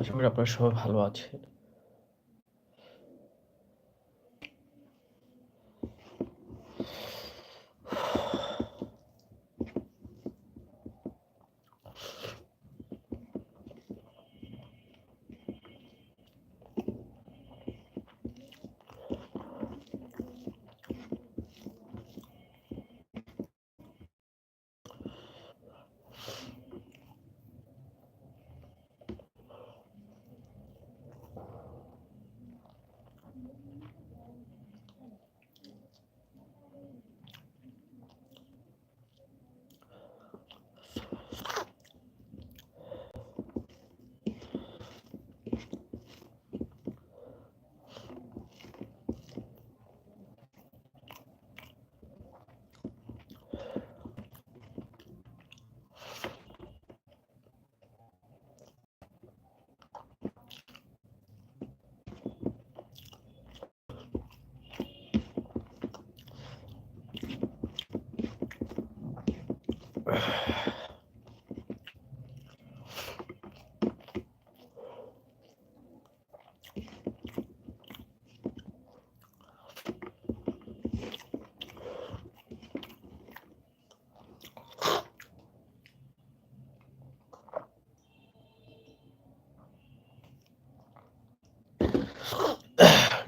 আশা করি আপনারা সবাই ভালো আছেন।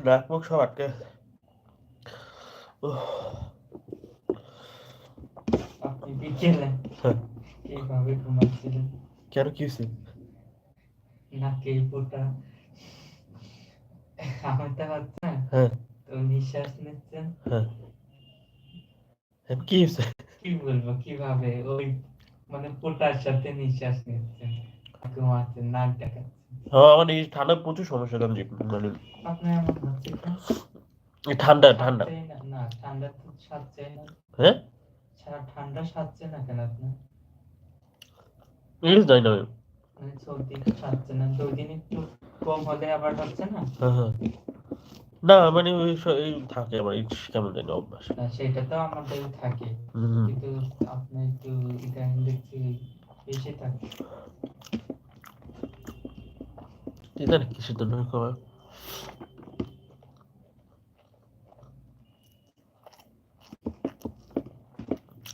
নাক মুখ সব আটকে আপনি বিকেলে কিভাবে ঘুমাচ্ছিলেন? কেন কি হয়েছে? নাকে ফোঁটা আমারটা হচ্ছে না, হ্যাঁ তো নিঃশ্বাস নিচ্ছেন। হ্যাঁ কি হয়েছে? কি বলবো কিভাবে ওই মানে ফোঁটার সাথে নিঃশ্বাস নিচ্ছেন, ঘুমাচ্ছেন, নাক ডাকাচ্ছেন। আমার এই ঠান্ডা প্রচুর সমস্যা কারণ মানে আপনার এমন হচ্ছে কেন? ঠান্ডা ঠান্ডা। সাচ্ছেই না, না ঠান্ডা তো সাচ্ছেই না। হ্যাঁ সারা ঠান্ডা সাচ্ছে না কেন আপনার? ইংলিশ জানি না আমি। মানে সর্দি সাচ্ছে না, 2 দিন একটু কম হলে আবার হচ্ছে না। হ্যাঁ হ্যাঁ না মানে এই থাকে আমার এই কেমন জানি অভ্যাস। না সেটা তো আমাদেরও থাকে, হুম কিন্তু আপনি একটু ইদানিং দেখছি বেশি থাকে। কি জানি কিসের জন্য হবে।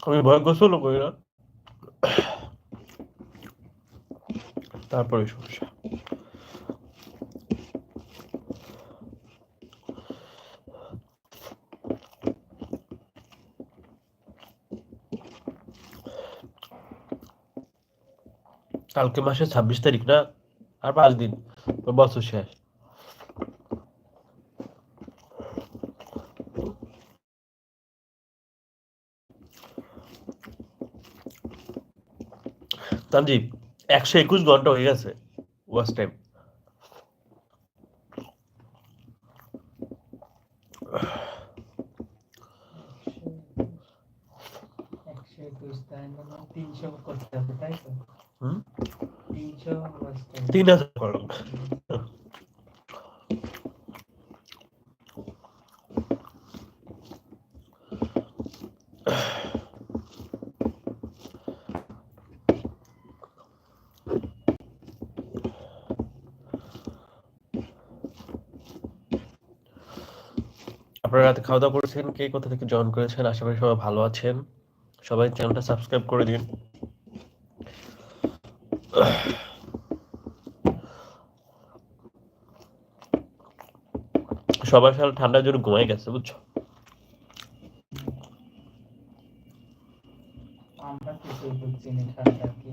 আমি ভয় গোসলও করি না, তারপরে সমস্যা। কালকে মাসের 26 তারিখ না, আর 5 দিন বছর শেষ। তানজিব 121 ঘন্টা হয়ে গেছে ওয়াচ টাইম। একশো একুশ তাই মানে 300 করতে হবে তাই তো? হুম 300 ওয়াচ টাইম। 3000 করলাম। আপনারা রাতে খাওয়া দাওয়া করেছেন? কে কোথা থেকে জয়েন করেছেন? আশা করি সবাই ভালো আছেন। সবাই চ্যানেলটা সাবস্ক্রাইব করে দিন। সবাই সারা ঠান্ডার জন্য ঘুমাই গেছে বুঝছো। আমরা কিছুই বুঝছি না ঠান্ডা কি।